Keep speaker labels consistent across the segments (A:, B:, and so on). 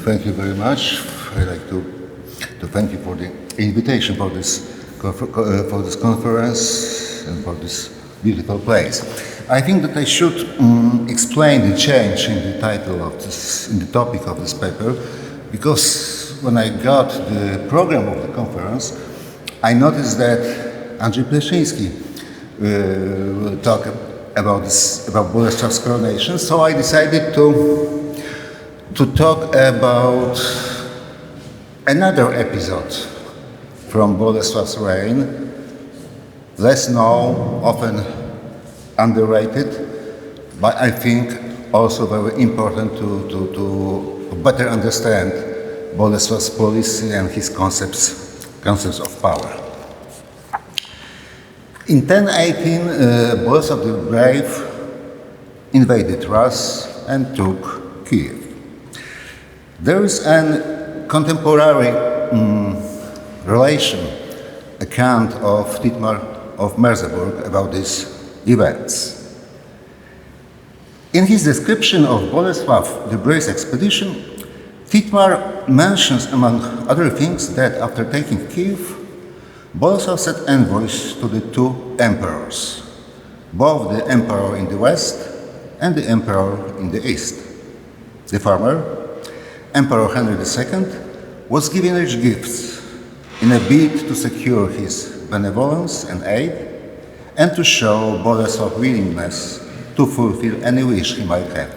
A: Thank you very much. I'd like to thank you for the invitation for this conference and for this beautiful place. I think that I should explain the change in the title of this, in the topic of this paper, because when I got the program of the conference, I noticed that Andrzej Pleszyński will talk about Bolesław's coronation, so I decided to talk about another episode from Bolesław's reign, less known, often underrated, but I think also very important to better understand Bolesław's policy and his concepts of power. In 1018, Bolesław the Brave invaded Rus and took Kyiv. There is a contemporary relation account of Thietmar of Merseburg about these events. In his description of Bolesław the Brave's expedition, Thietmar mentions, among other things, that after taking Kyiv, Bolesław sent envoys to the two emperors, both the emperor in the west and the emperor in the east. The former, Emperor Henry II, was given rich gifts in a bid to secure his benevolence and aid and to show Bolesław's willingness to fulfill any wish he might have.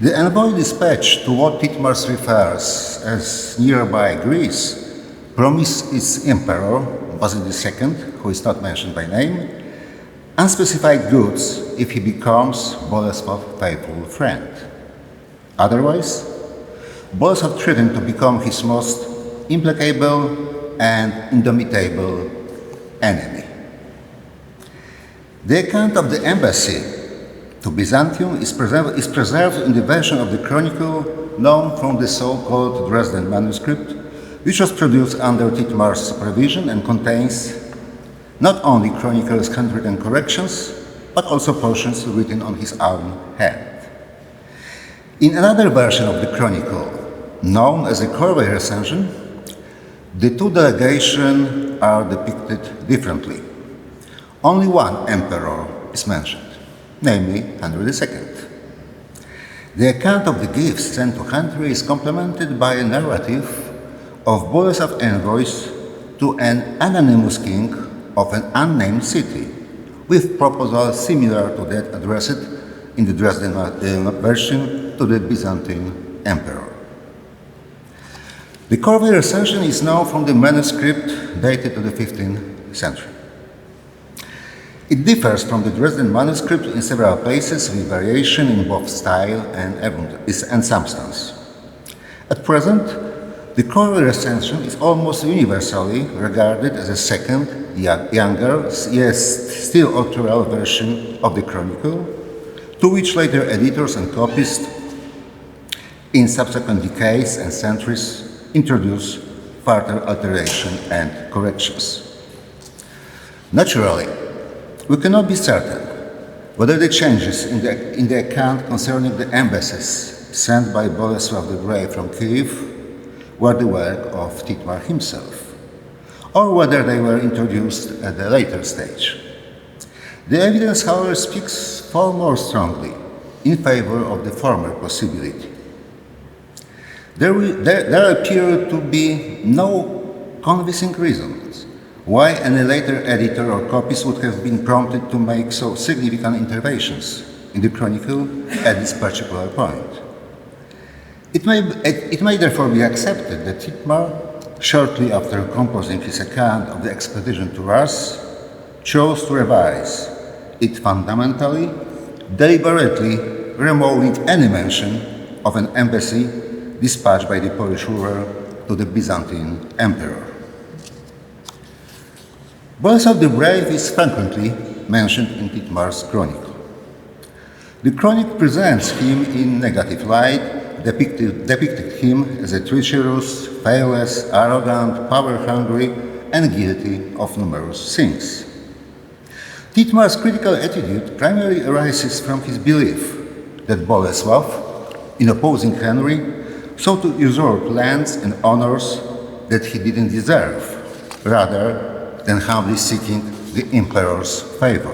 A: The envoy dispatched to what Thietmar refers as nearby Greece promised its emperor, Basil II, who is not mentioned by name, unspecified goods if he becomes Bolesław's faithful friend. Otherwise, Bolesław threatened to become his most implacable and indomitable enemy. The account of the embassy to Byzantium is preserved in the version of the chronicle known from the so-called Dresden manuscript, which was produced under Thietmar's supervision and contains not only chronicle's handwritten corrections, but also portions written on his own hand. In another version of the chronicle, known as the Corvey recension, the two delegations are depicted differently. Only one emperor is mentioned, namely Henry II. The account of the gifts sent to Henry is complemented by a narrative of Bolesław's envoys to an anonymous king of an unnamed city, with proposals similar to that addressed in the Dresden version to the Byzantine emperor. The Corvey recension is known from the manuscript dated to the 15th century. It differs from the Dresden manuscript in several places with variation in both style and substance. At present, the Corvey recension is almost universally regarded as a second, younger, yet still authorial version of the chronicle, to which later editors and copyists in subsequent decades and centuries introduce further alteration and corrections. Naturally, we cannot be certain whether the changes in the account concerning the embassies sent by Bolesław the Brave from Kyiv were the work of Thietmar himself, or whether they were introduced at a later stage. The evidence, however, speaks far more strongly in favor of the former possibility. There appear to be no convincing reasons why any later editor or copyist would have been prompted to make so significant interventions in the chronicle at this particular point. It may therefore be accepted that Thietmar, shortly after composing his account of the expedition to Rus, chose to revise it fundamentally, deliberately removing any mention of an embassy dispatched by the Polish ruler to the Byzantine emperor. Bolesław the Brave is frequently mentioned in Thietmar's chronicle. The chronicle presents him in negative light, depicted him as a treacherous, faithless, arrogant, power-hungry, and guilty of numerous sins. Thietmar's critical attitude primarily arises from his belief that Bolesław, in opposing Henry, so to usurp lands and honors that he didn't deserve, rather than humbly seeking the emperor's favor.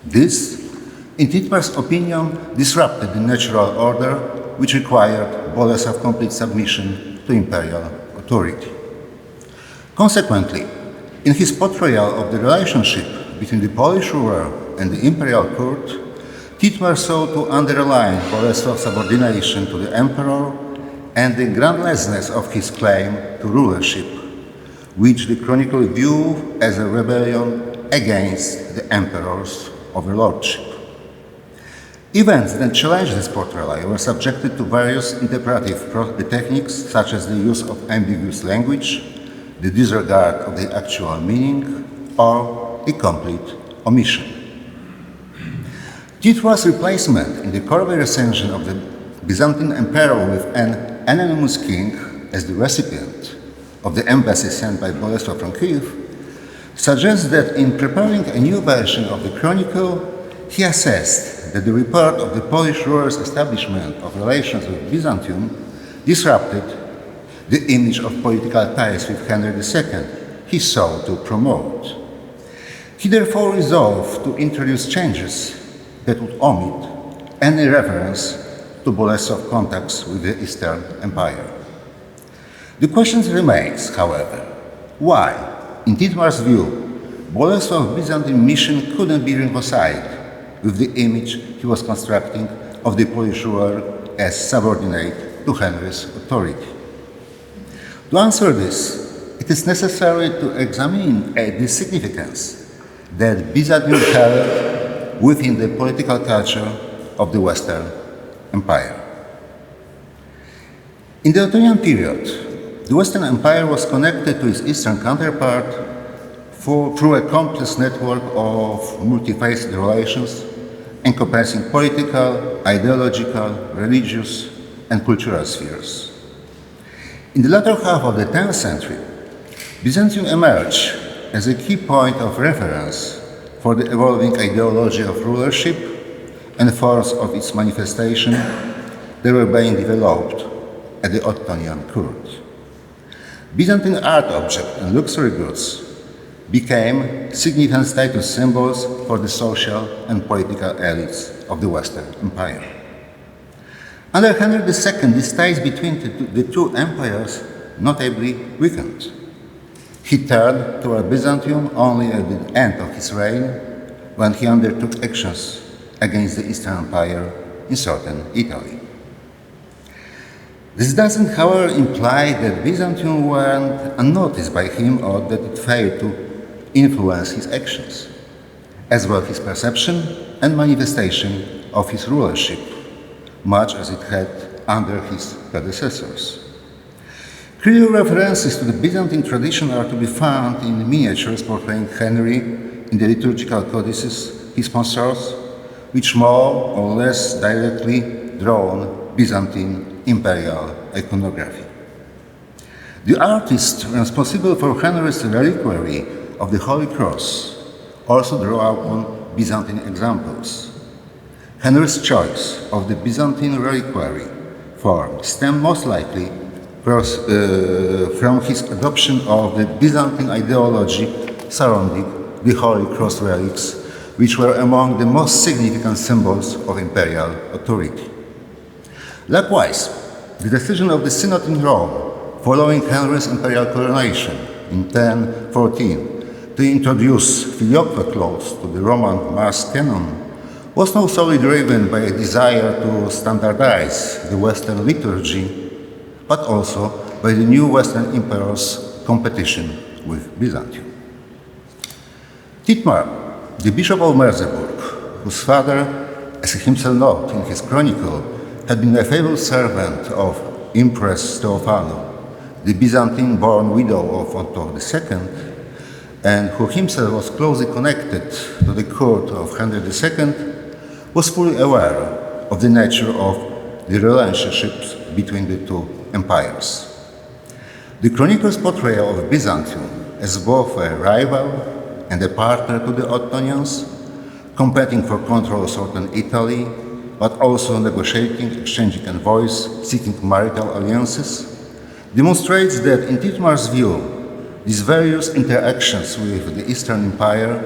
A: This, in Thietmar's opinion, disrupted the natural order which required Bolesław's complete submission to imperial authority. Consequently, in his portrayal of the relationship between the Polish ruler and the imperial court, Thietmar sought to underline Bolesław's subordination to the emperor and the groundlessness of his claim to rulership, which the chronicle viewed as a rebellion against the emperor's overlordship. Events that challenged this portrayal were subjected to various interpretive techniques, such as the use of ambiguous language, the disregard of the actual meaning, or a complete omission. Thietmar's replacement in the Corvey recension of the Byzantine emperor with an anonymous king as the recipient of the embassy sent by Bolesław from Kyiv suggests that in preparing a new version of the chronicle, he assessed that the report of the Polish ruler's establishment of relations with Byzantium disrupted the image of political ties with Henry II he sought to promote. He therefore resolved to introduce changes that would omit any reference to Bolesław's contacts with the Eastern Empire. The question remains, however, why, in Thietmar's view, Bolesław's Byzantine mission couldn't be reconciled with the image he was constructing of the Polish ruler as subordinate to Henry's authority. To answer this, it is necessary to examine the significance that Byzantium held within the political culture of the Western Empire. In the Ottonian period, the Western Empire was connected to its Eastern counterpart through a complex network of multifaceted relations encompassing political, ideological, religious, and cultural spheres. In the latter half of the 10th century, Byzantium emerged as a key point of reference for the evolving ideology of rulership and forms of its manifestation that were being developed at the Ottonian court. Byzantine art objects and luxury goods became significant status symbols for the social and political elites of the Western Empire. Under Henry II, these ties between the two empires notably weakened. He turned toward Byzantium only at the end of his reign, when he undertook actions against the Eastern Empire in southern Italy. This doesn't, however, imply that Byzantium went unnoticed by him or that it failed to influence his actions, as well his perception and manifestation of his rulership, much as it had under his predecessors. Clear references to the Byzantine tradition are to be found in miniatures portraying Henry in the liturgical codices he sponsors, which more or less directly drawn Byzantine imperial iconography. The artist responsible for Henry's reliquary of the Holy Cross also drew upon Byzantine examples. Henry's choice of the Byzantine reliquary form stemmed most likely from his adoption of the Byzantine ideology surrounding the Holy Cross relics, which were among the most significant symbols of imperial authority. Likewise, the decision of the Synod in Rome, following Henry's imperial coronation in 1014, to introduce filioque clause to the Roman Mass canon, was not solely driven by a desire to standardize the Western liturgy, but also by the new Western emperor's competition with Byzantium. Thietmar, the Bishop of Merseburg, whose father, as he himself noted in his chronicle, had been a faithful servant of Empress Theophano, the Byzantine-born widow of Otto II, and who himself was closely connected to the court of Henry II, was fully aware of the nature of the relationships between the two empires. The chronicle's portrayal of Byzantium as both a rival and a partner to the Ottonians, competing for control of southern Italy, but also negotiating, exchanging envoys, seeking marital alliances, demonstrates that in Thietmar's view, these various interactions with the Eastern Empire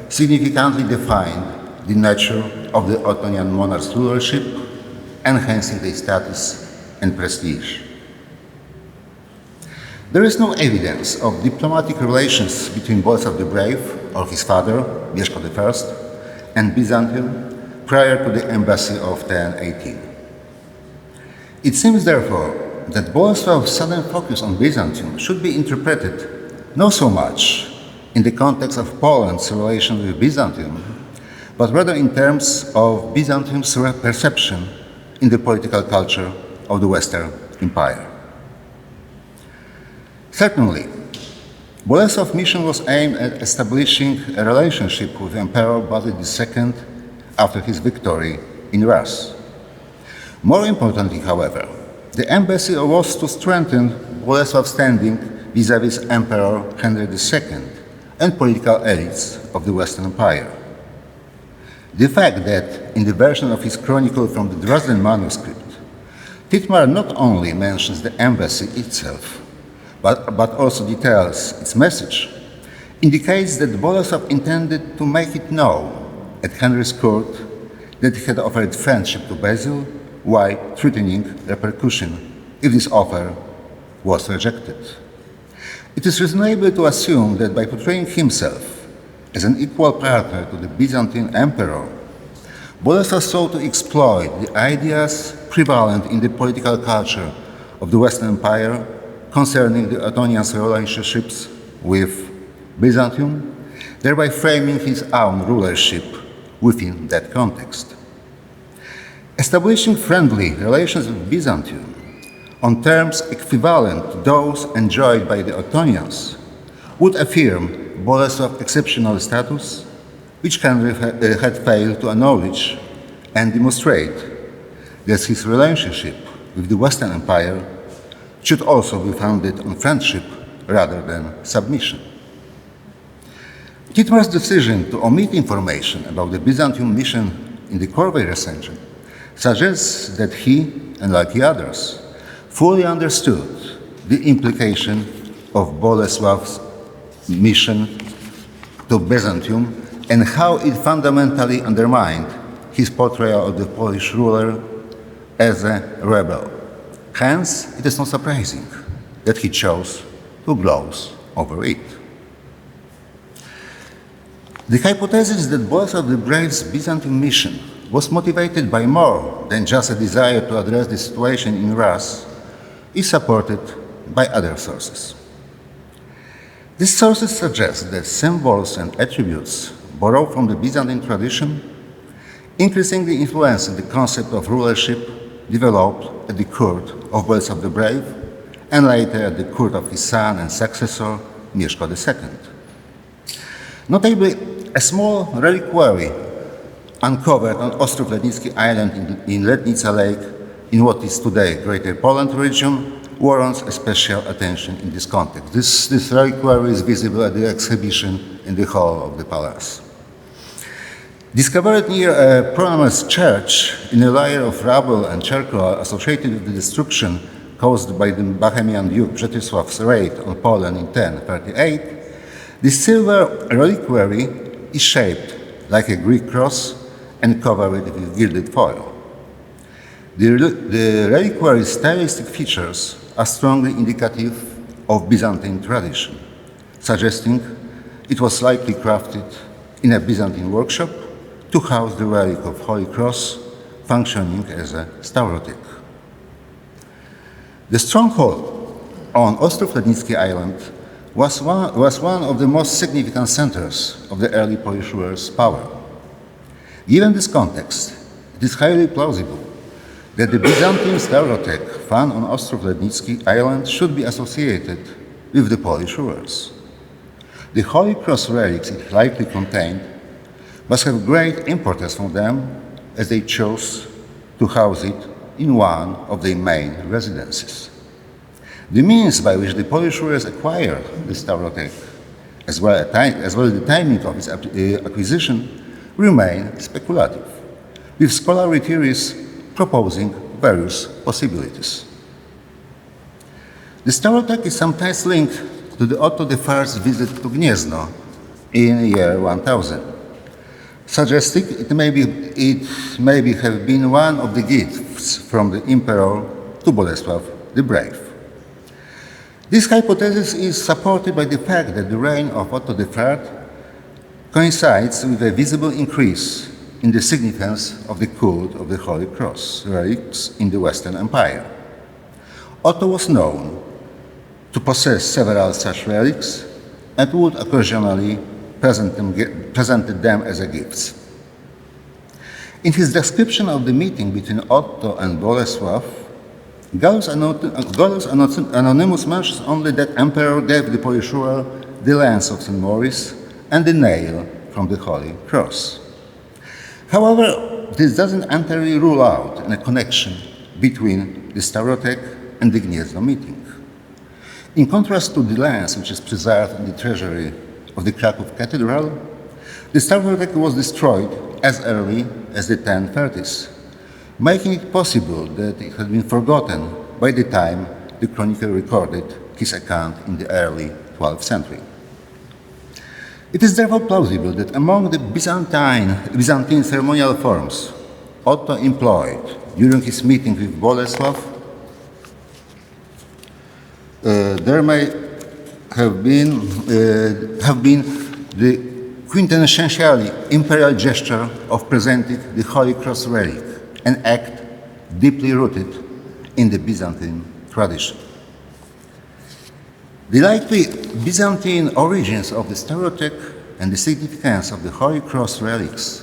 A: significantly defined the nature of the Ottonian monarch's rulership, enhancing their status and prestige. There is no evidence of diplomatic relations between Bolesław the Brave, or his father, Mieszko I, and Byzantium prior to the embassy of 1018. It seems, therefore, that Bolesław's sudden focus on Byzantium should be interpreted not so much in the context of Poland's relation with Byzantium, but rather in terms of Byzantium's perception in the political culture of the Western Empire. Certainly, Bolesław's mission was aimed at establishing a relationship with Emperor Basil II after his victory in Rus. More importantly, however, the embassy was to strengthen Bolesław's standing vis-à-vis Emperor Henry II and political elites of the Western Empire. The fact that in the version of his chronicle from the Dresden manuscript, Thietmar not only mentions the embassy itself, but also details its message, indicates that Bolesław intended to make it known at Henry's court that he had offered friendship to Basil while threatening repercussion if this offer was rejected. It is reasonable to assume that by portraying himself as an equal partner to the Byzantine emperor, Bolesław sought to exploit the ideas prevalent in the political culture of the Western Empire concerning the Ottonians' relationships with Byzantium, thereby framing his own rulership within that context. Establishing friendly relations with Byzantium on terms equivalent to those enjoyed by the Ottonians would affirm Bolesław's exceptional status, which Henry had failed to acknowledge, and demonstrate that his relationship with the Western Empire should also be founded on friendship rather than submission. Thietmar's decision to omit information about the Byzantium mission in the Corvey recension suggests that he, and like the others, fully understood the implication of Bolesław's mission to Byzantium and how it fundamentally undermined his portrayal of the Polish ruler as a rebel. Hence, it is not surprising that he chose to gloss over it. The hypothesis that Bolesław the Brave's Byzantine mission was motivated by more than just a desire to address the situation in Rus is supported by other sources. These sources suggest that symbols and attributes borrowed from the Byzantine tradition increasingly influenced the concept of rulership developed at the court of Bolesław the Brave and later at the court of his son and successor, Mieszko II. Notably, a small reliquary uncovered on Ostrów Lednicki island in Lednica Lake in what is today Greater Poland region warrants a special attention in this context. This reliquary is visible at the exhibition in the hall of the palace. Discovered near a prominent church in a layer of rubble and charcoal associated with the destruction caused by the Bohemian Duke Przemysław's raid on Poland in 1038, this silver reliquary is shaped like a Greek cross and covered with gilded foil. The reliquary's stylistic features are strongly indicative of Byzantine tradition, suggesting it was likely crafted in a Byzantine workshop to house the relic of Holy Cross, functioning as a staurotheke. The stronghold on Ostrów Lednicki island was one of the most significant centers of the early Polish ruler's power. Given this context, it is highly plausible that the Byzantine staurotheke found on Ostrów Lednicki island should be associated with the Polish rulers. The Holy Cross relics it likely contained must have great importance for them, as they chose to house it in one of their main residences. The means by which the Polish rulers acquired the staurotheke, as well as the timing of its acquisition, remain speculative. with scholarly theories proposing various possibilities. The staurotheke is sometimes linked to the Otto I's visit to Gniezno in year 1000, suggesting it may have been one of the gifts from the emperor to Bolesław the Brave. This hypothesis is supported by the fact that the reign of Otto III coincides with a visible increase in the significance of the cult of the Holy Cross relics in the Western Empire. Otto was known to possess several such relics and would occasionally present them as gifts. In his description of the meeting between Otto and Bolesław, Gallus Anonymous mentions only that Emperor gave the Polish ruler the lance of St. Maurice and the nail from the Holy Cross. However, this doesn't entirely rule out a connection between the staurotheke and the Gniezno meeting. In contrast to the lance which is preserved in the treasury of the Kraków Cathedral, the staurotheke was destroyed as early as the 1030s, making it possible that it had been forgotten by the time the chronicle recorded his account in the early 12th century. It is therefore plausible that among the Byzantine ceremonial forms Otto employed during his meeting with Bolesław, there may have been the quintessentially imperial gesture of presenting the Holy Cross relic, an act deeply rooted in the Byzantine tradition. The likely Byzantine origins of the staurotheke and the significance of the Holy Cross relics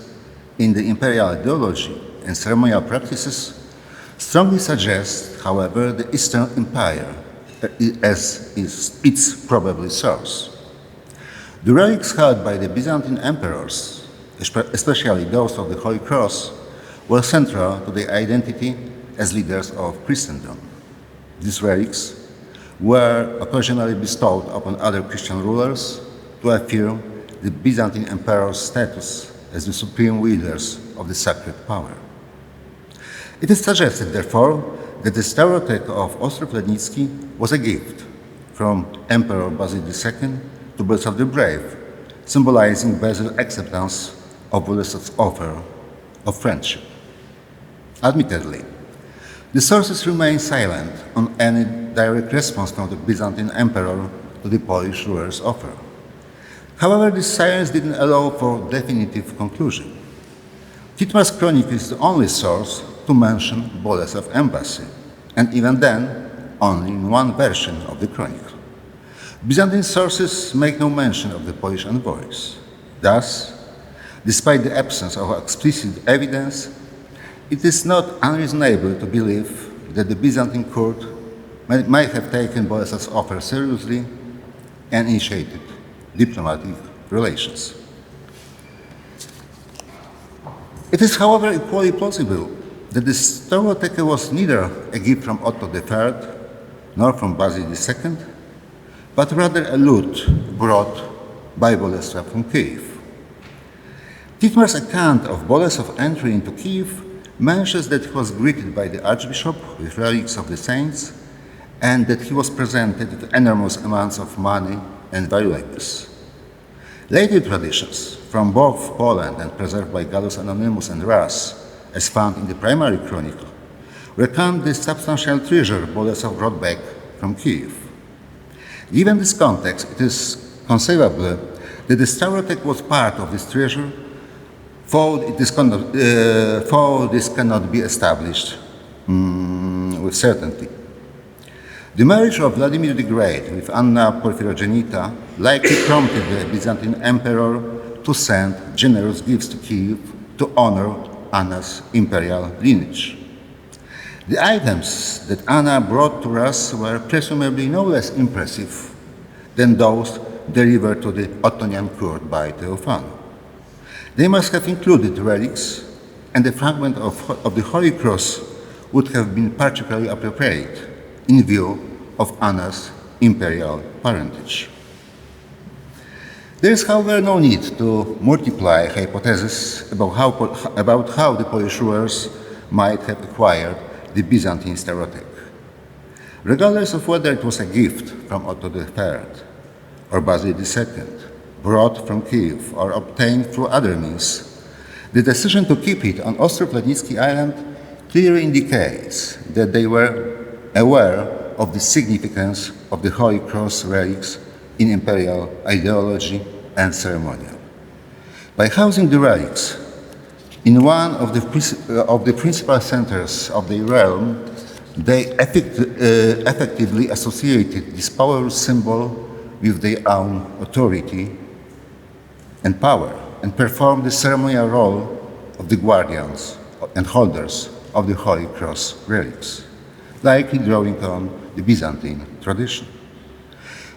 A: in the imperial ideology and ceremonial practices strongly suggest, however, the Eastern Empire as its probable source. The relics held by the Byzantine emperors, especially those of the Holy Cross, were central to their identity as leaders of Christendom. These relics were occasionally bestowed upon other Christian rulers to affirm the Byzantine emperor's status as the supreme leaders of the sacred power. It is suggested, therefore, that the staurotheke of Ostrów Lednicki was a gift from Emperor Basil II to Bolesław the Brave, symbolizing Basil's acceptance of Bolesław's offer of friendship. Admittedly, the sources remain silent on any direct response from the Byzantine emperor to the Polish ruler's offer. However, this silence didn't allow for definitive conclusion. Thietmar's chronicle is the only source to mention Bolesław's embassy, and even then, only in one version of the chronicle. Byzantine sources make no mention of the Polish envoys. Thus, despite the absence of explicit evidence, it is not unreasonable to believe that the Byzantine court might have taken Bolesław's offer seriously and initiated diplomatic relations. It is, however, equally plausible that the staurotheke was neither a gift from Otto III nor from Basil II, but rather a loot brought by Bolesław from Kyiv. Thietmar's account of Bolesław's entry into Kyiv mentions that he was greeted by the archbishop with relics of the saints and that he was presented with enormous amounts of money and valuables. Later traditions from both Poland and preserved by Gallus Anonymous and Ras, as found in the primary chronicle, recount the substantial treasure Bolesław brought back from Kyiv. Given this context, it is conceivable that the staurotheke was part of this treasure, for this cannot be established with certainty. The marriage of Vladimir the Great with Anna Porphyrogenita likely prompted the Byzantine emperor to send generous gifts to Kyiv to honor Anna's imperial lineage. The items that Anna brought to us were presumably no less impressive than those delivered to the Ottonian court by Theophano. They must have included relics, and a fragment of the Holy Cross would have been particularly appropriate in view of Anna's imperial parentage. There is, however, no need to multiply hypotheses about how the Polish rulers might have acquired the Byzantine staurotheke. Regardless of whether it was a gift from Otto III or Basil II, brought from Kyiv or obtained through other means, the decision to keep it on Ostrów Lednicki island clearly indicates that they were aware of the significance of the Holy Cross relics in imperial ideology and ceremonial. By housing the relics in one of the principal centers of the realm, they effectively associated this powerful symbol with their own authority and power, and performed the ceremonial role of the guardians and holders of the Holy Cross relics, likely drawing on the Byzantine tradition.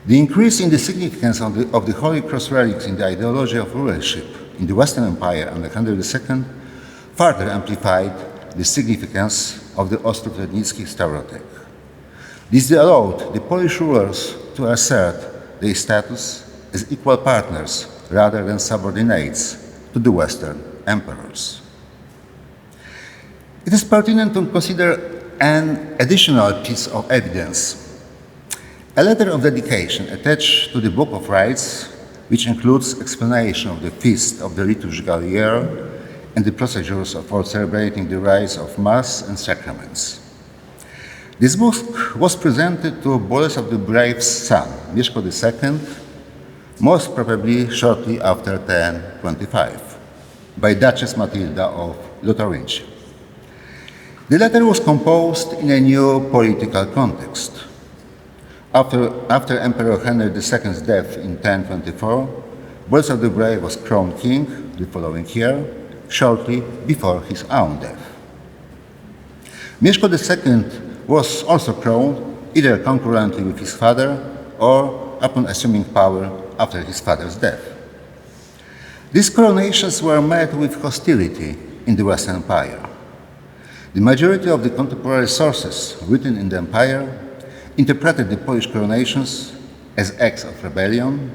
A: The increase in the significance of the Holy Cross relics in the ideology of rulership in the Western Empire under Henry II further amplified the significance of the Ostrów Lednicki staurotheke. This allowed the Polish rulers to assert their status as equal partners rather than subordinates to the Western emperors. It is pertinent to consider an additional piece of evidence. A letter of dedication attached to the Book of Rites, which includes explanation of the feast of the liturgical year and the procedures for celebrating the rites of Mass and sacraments. This book was presented to Bolesław the Brave's son, Mieszko II, most probably shortly after 1025, by Duchess Matilda of Lotharingia. The letter was composed in a new political context. After Emperor Henry II's death in 1024, Bolesław the Brave was crowned king the following year, shortly before his own death. Mieszko II was also crowned either concurrently with his father or upon assuming power after his father's death. These coronations were met with hostility in the Western Empire. The majority of the contemporary sources written in the empire interpreted the Polish coronations as acts of rebellion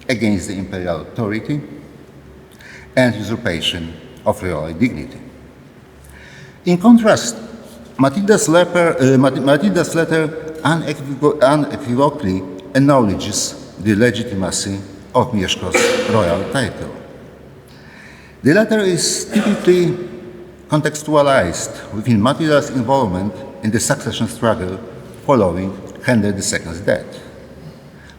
A: against the imperial authority and usurpation of royal dignity. In contrast, Matilda's letter unequivocally acknowledges the legitimacy of Mieszko's royal title. The letter is typically contextualized within Matilda's involvement in the succession struggle following Henry II's death.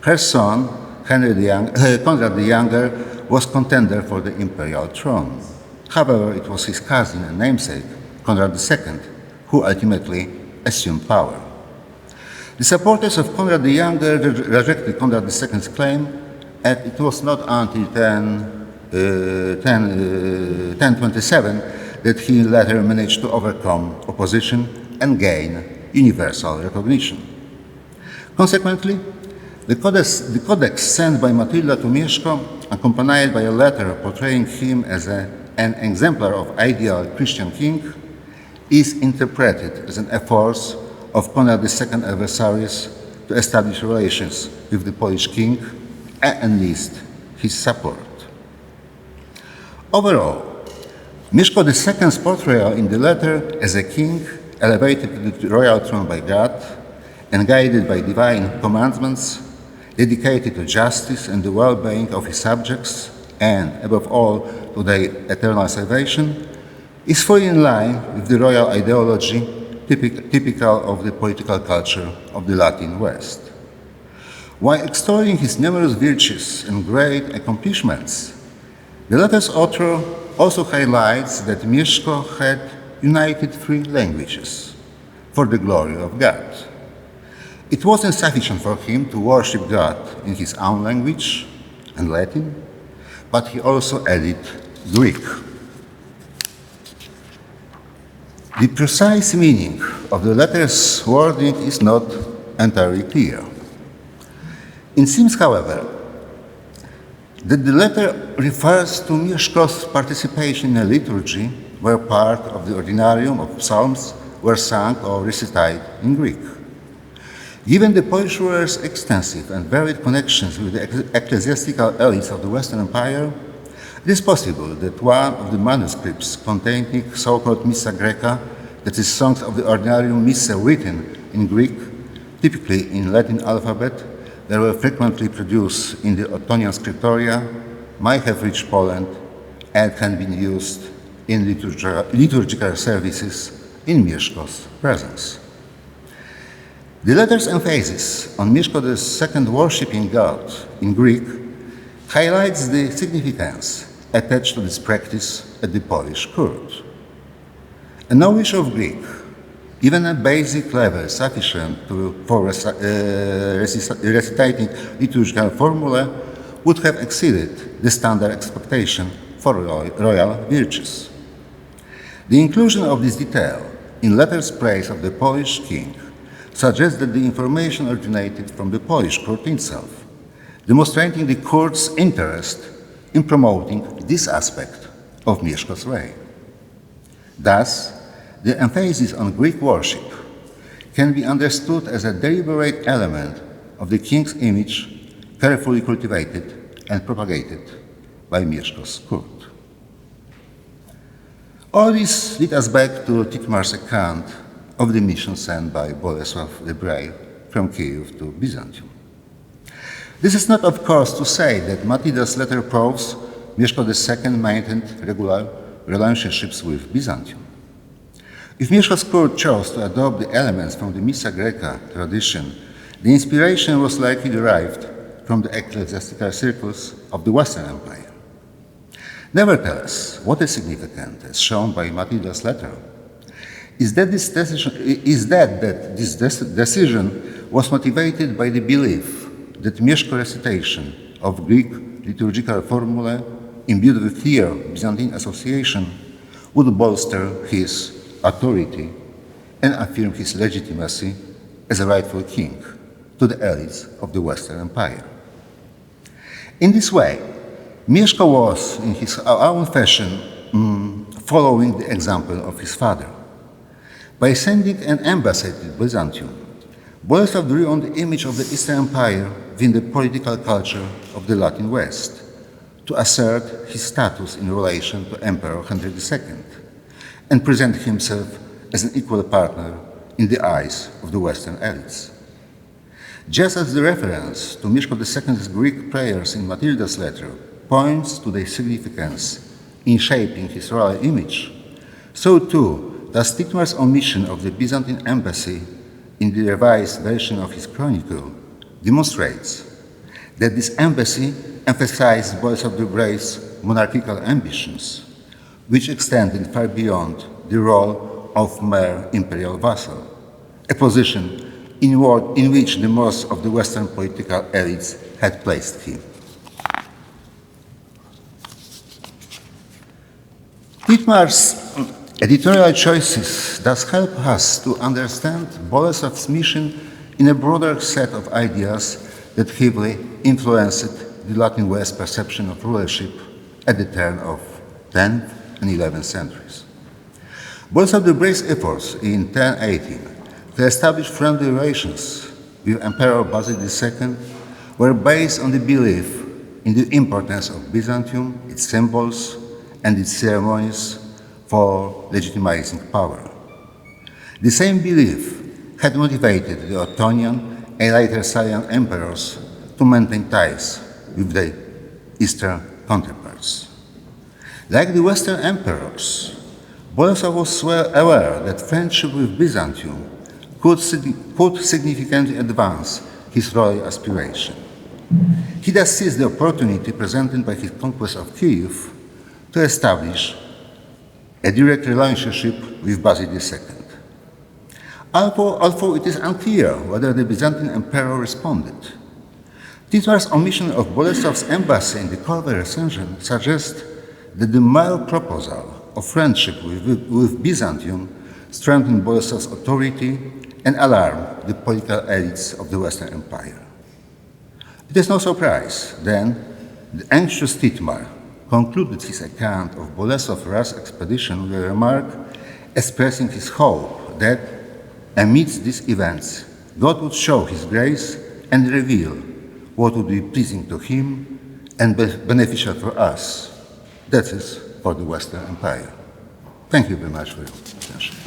A: Her son, Konrad the Younger, was contender for the imperial throne. However, it was his cousin and namesake, Konrad II, who ultimately assumed power. The supporters of Konrad the Younger rejected Konrad II's claim, and it was not until 1027 that he later managed to overcome opposition and gain universal recognition. Consequently, the codex sent by Matilda to Mieszko, accompanied by a letter portraying him as an exemplar of ideal Christian king, is interpreted as an effort of Konrad II's adversaries to establish relations with the Polish king and enlist his support. Overall, Mieszko II's portrayal in the letter as a king elevated to the royal throne by God and guided by divine commandments, dedicated to justice and the well-being of his subjects, and above all to their eternal salvation, is fully in line with the royal ideology typical of the political culture of the Latin West. While extolling his numerous virtues and great accomplishments, the letter's author also highlights that Mieszko had united three languages for the glory of God. It wasn't sufficient for him to worship God in his own language and Latin, but he also added Greek. The precise meaning of the letter's wording is not entirely clear. It seems, however, that the letter refers to Mieszko's participation in a liturgy where part of the ordinarium of psalms were sung or recited in Greek. Given the Polish ruler's extensive and varied connections with the ecclesiastical elites of the Western Empire, it is possible that one of the manuscripts containing so-called Missa Greca, that is, songs of the ordinarium Missa written in Greek, typically in Latin alphabet, that were frequently produced in the Ottonian scriptoria, might have reached Poland and can be used in liturgical services in Mieszko's presence. The letter's emphasis on Mieszko II worshipping God in Greek highlights the significance attached to this practice at the Polish court. A knowledge of Greek, even a basic level sufficient for recitating liturgical formula, would have exceeded the standard expectation for royal virtues. The inclusion of this detail in letters' praise of the Polish king suggests that the information originated from the Polish court itself, demonstrating the court's interest in promoting this aspect of Mieszko's reign. Thus, the emphasis on Greek worship can be understood as a deliberate element of the king's image, carefully cultivated and propagated by Mieszko's court. All this leads us back to Thietmar's account of the mission sent by Bolesław the Brave from Kyiv to Byzantium. This is not, of course, to say that Matilda's letter proves Mieszko II maintained regular relationships with Byzantium. If Mieszko's court chose to adopt the elements from the Missa Greca tradition, the inspiration was likely derived from the ecclesiastical circles of the Western Empire. Nevertheless, what is significant, as shown by Matilda's letter, is that this decision was motivated by the belief that Mieszko recitation of Greek liturgical formulae imbued with clear Byzantine association would bolster his authority and affirm his legitimacy as a rightful king to the elites of the Western Empire. In this way, Mieszko was, in his own fashion, following the example of his father. By sending an embassy to Byzantium, Bolesław drew on the image of the Eastern Empire within the political culture of the Latin West to assert his status in relation to Emperor Henry II and present himself as an equal partner in the eyes of the Western elites. Just as the reference to Mieszko II's Greek prayers in Matilda's letter points to their significance in shaping his royal image, so too does Thietmar's omission of the Byzantine embassy in the revised version of his chronicle demonstrates that this embassy emphasized Bolesław the Brave's monarchical ambitions, which extended far beyond the role of mere imperial vassal, a position in which the most of the Western political elites had placed him. Thietmar's editorial choices thus help us to understand Bolesław's mission in a broader set of ideas that heavily influenced the Latin West perception of rulership at the turn of 10th and 11th centuries. Bolesław the Brave's efforts in 1018 to establish friendly relations with Emperor Basil II were based on the belief in the importance of Byzantium, its symbols, and its ceremonies for legitimizing power. The same belief had motivated the Ottonian and later Salian emperors to maintain ties with their Eastern counterparts. Like the Western emperors, Bolesław was well aware that friendship with Byzantium could significantly advance his royal aspiration. He thus seized the opportunity presented by his conquest of Kyiv to establish a direct relationship with Basil II. Although it is unclear whether the Byzantine emperor responded, Thietmar's omission of Bolesław's embassy in the Corvey recension suggests that the mere proposal of friendship with Byzantium strengthened Bolesław's authority and alarmed the political elites of the Western Empire. It is no surprise, then, the anxious Thietmar concluded his account of Bolesław's expedition with a remark expressing his hope that, amidst these events, God would show his grace and reveal what would be pleasing to him and beneficial for us. That is for the Western Empire. Thank you very much for your attention.